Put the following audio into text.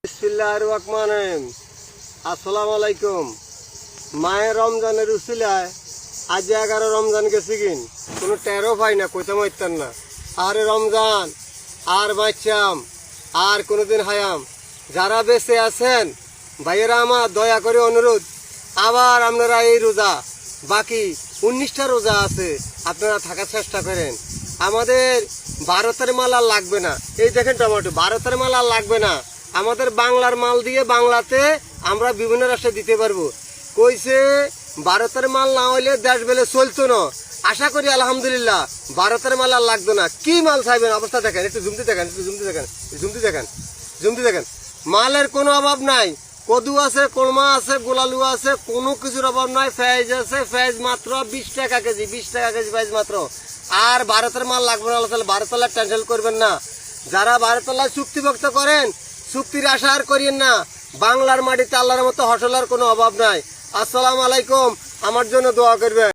বিসমিল্লাহির রহমানির রহিম। আসসালামু আলাইকুম। মায়ের রমজানের উসিলায় আজ 11 রমজান গেছে কিন কোনো টেরও পাই না, কইতে মাইতাম না। আরে রমজান আর বাঁচাম আর কোনোদিন হায়াম। যারা বেঁচে আছেন ভাইয়েরা আমার দয়া করে অনুরোধ, আবার আপনারা এই রোজা বাকি 19টা রোজা আছে, আপনারা থাকার চেষ্টা করেন। আমাদের ভারতের মাল আর লাগবে না। এই দেখেন টমেটো, ভারতের মাল আর লাগবে না। আমাদের বাংলার মাল দিয়ে বাংলাতে আমরা বিভিন্ন রাষ্ট্রে দিতে পারবো। কইছে ভারতের মাল না হইলে দেশ বেলে চলতো না। আশা করি আলহামদুলিল্লাহ ভারতের মাল আর লাগতো না। কি মাল চাইবেন অবস্থা দেখেন, একটু জুমতে দেখেন, একটু জুমতে দেখেন, জুমতে দেখেন, জুমতে দেখেন। মালের কোনো অভাব নাই। কদু আছে, কলমা আছে, গোলালু আছে, কোনো কিছুর অভাব নাই। ফেজ আছে, ফেজ মাত্র 20 টাকা কেজি, 20 টাকা কেজি ফেজ মাত্র। আর ভারতের মাল লাগবে না, তাহলে ভারতের টেনশন করবেন না। যারা ভারতের চুক্তিভুক্ত করেন, চুক্তির আশা আর করিয়েন না। বাংলার মাটিতে আল্লাহর মতো হসলার কোনো অভাব নাই। আসসালামু আলাইকুম, আমার জন্য দোয়া করবেন।